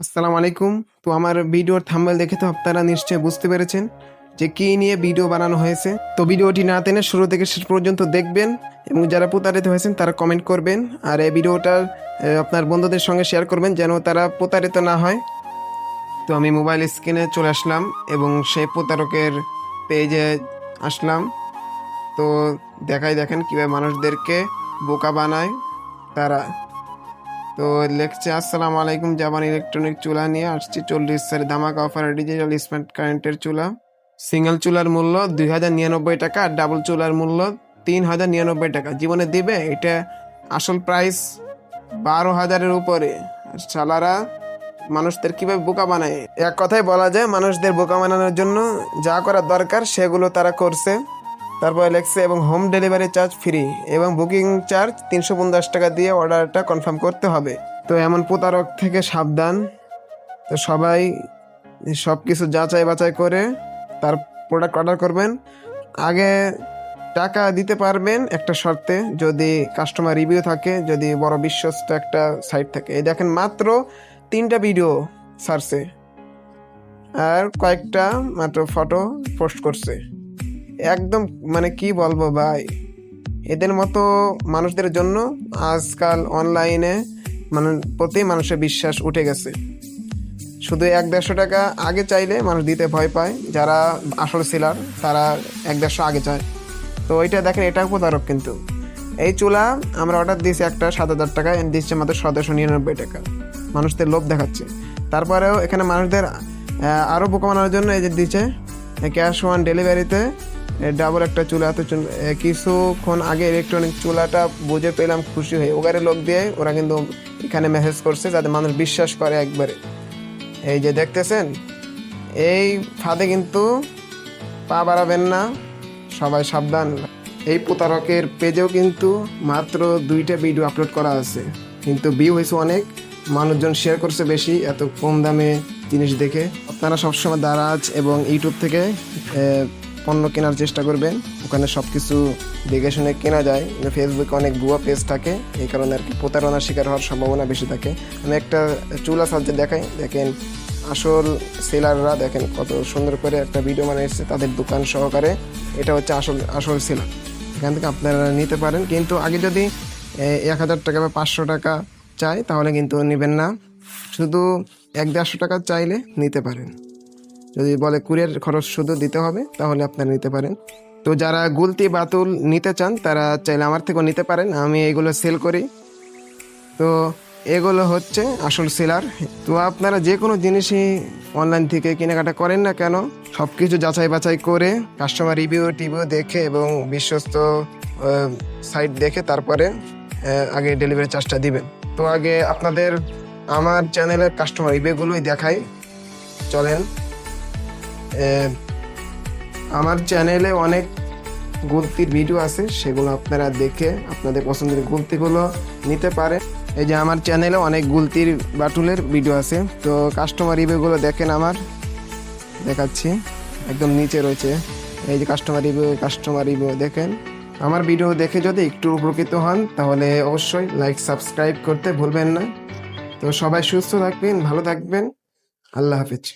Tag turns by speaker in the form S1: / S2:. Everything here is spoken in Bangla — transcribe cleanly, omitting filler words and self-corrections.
S1: আসসালামু আলাইকুম। তো আমার ভিডিওর থাম্বনেল দেখে তো আপনারা নিশ্চয়ই বুঝতে পেরেছেন যে কী নিয়ে ভিডিও বানানো হয়েছে। তো ভিডিওটি না টেনে শুরু থেকে শেষ পর্যন্ত দেখবেন এবং যারা প্রতারিত হয়েছেন তারা কমেন্ট করবেন আর এই ভিডিওটা আপনার বন্ধুদের সঙ্গে শেয়ার করবেন যেন তারা প্রতারিত না হয়। তো আমি মোবাইল স্ক্রিনে চলে আসলাম এবং সেই প্রতারকের পেজে আসলাম। তো দেখেন কীভাবে মানুষদেরকে বোকা বানায় তারা। তো লেখছে, আসসালামু আলাইকুম, জাপান ইলেকট্রনিক চুলা নিয়ে আসছি 40 ধামাকা অফার ডিজিটাল স্মার্ট কারেন্টের চুলা। সিঙ্গেল চুলার মূল্য 2099 টাকা আর ডাবল চুলার মূল্য 3099 টাকা। জীবনে দিবে এটা আসল প্রাইস 12,000-এর উপরে। শালারা মানুষদের কিভাবে বোকা বানায়, এক কথায় বলা যায় মানুষদের বোকা বানানোর জন্য যা করার দরকার সেগুলো তারা করছে। তারপরে লেখছে এবং হোম ডেলিভারি চার্জ ফ্রি এবং বুকিং চার্জ 350 টাকা দিয়ে অর্ডারটা কনফার্ম করতে হবে। তো এমন প্রতারক থেকে সাবধান। তো সবাই সব কিছু যাচাই বাছাই করে তার প্রোডাক্ট অর্ডার করবেন। আগে টাকা দিতে পারবেন একটা শর্তে, যদি কাস্টমার রিভিউ থাকে, যদি বড় বিশ্বস্ত একটা সাইট থাকে। এই দেখেন মাত্র 3টা ভিডিও ছাড়ছে আর কয়েকটা মাত্র ফটো পোস্ট করছে। একদম মানে কি বলবো ভাই, এদের মতো মানুষদের জন্য আজকাল অনলাইনে প্রতি মানুষের বিশ্বাস উঠে গেছে। শুধু 100-150 টাকা আগে চাইলে মানুষ দিতে ভয় পায়, যারা আসল সেলার তারা 150 আগে চায়। তো ওইটা দেখেন, এটা প্রতারক। কিন্তু এই চুলা আমরা অর্ডার দিয়েছি একটা 7,000 টাকা, দিচ্ছে মাত্র 799 টাকা। মানুষদের লোভ দেখাচ্ছে। তারপরেও এখানে মানুষদের আরও বোকা বানানোর জন্য এই যে দিচ্ছে ক্যাশ অন ডেলিভারিতে ডাবল একটা চুলা। তো কিছুক্ষণ আগে ইলেকট্রনিক চুলাটা বুঝে পেলাম খুশি হয়ে, ওগারে লোক দিয়ে ওরা কিন্তু এখানে মেসেজ করছে যাতে মানুষ বিশ্বাস করে একবারে। এই যে দেখতেছেন, এই ফাঁদে কিন্তু পা বাড়াবেন না, সবাই সাবধান। এই প্রতারকের পেজেও কিন্তু মাত্র 2টা ভিডিও আপলোড করা আছে, কিন্তু ভিউ হয়েছে অনেক, মানুষজন শেয়ার করছে বেশি এত কম দামে জিনিস দেখে। আপনারা সবসময় দারাজ এবং ইউটিউব থেকে পণ্য কেনার চেষ্টা করবেন, ওখানে সব কিছু দেখে শুনে কেনা যায়। ফেসবুকে অনেক ভুয়া পেজ থাকে, এই কারণে আর কি প্রতারণার শিকার হওয়ার সম্ভাবনা বেশি থাকে। আমি একটা চুলা সাহায্যে দেখাই, দেখেন আসল সেলাররা দেখেন কত সুন্দর করে একটা ভিডিও বানিয়েছে তাদের দোকান সহকারে। এটা হচ্ছে আসল সেলার, এখান থেকে আপনারা নিতে পারেন। কিন্তু আগে যদি 1,000 টাকা বা 500 টাকা চাই তাহলে কিন্তু নেবেন না, শুধু 150 টাকা চাইলে নিতে পারেন। যদি বলে কুরিয়ার খরচ শুধু দিতে হবে তাহলে আপনারা নিতে পারেন। তো যারা গুলতি বাতুল নিতে চান তারা চাইলে আমার থেকেও নিতে পারেন, আমি এগুলো সেল করি। তো এগুলো হচ্ছে আসল সেলার। তো আপনারা যে কোনো জিনিসই অনলাইন থেকে কেনাকাটা করেন না কেন, সব কিছু যাচাই বাছাই করে কাস্টমার রিভিউ দেখে এবং বিশ্বস্ত সাইট দেখে তারপরে আগে ডেলিভারি চার্জটা দিবেন। তো আগে আপনাদের আমার চ্যানেলের কাস্টমার রিভিউগুলোই দেখাই, চলেন। আমার চ্যানেলে অনেক গুলতির ভিডিও আছে, সেগুলো আপনারা দেখে আপনাদের পছন্দের গুলতিগুলো নিতে পারে। এই যে আমার চ্যানেলে অনেক গুলতির বাটুলের ভিডিও আছে। তো কাস্টমার রিভিউগুলো দেখেন, আমার দেখাচ্ছি একদম নিচে রয়েছে। এই যে কাস্টমার রিভিউ দেখেন। আমার ভিডিও দেখে যদি একটু উপকৃত হন তাহলে অবশ্যই লাইক সাবস্ক্রাইব করতে ভুলবেন না। তো সবাই সুস্থ থাকবেন, ভালো থাকবেন, আল্লাহ হাফেজ।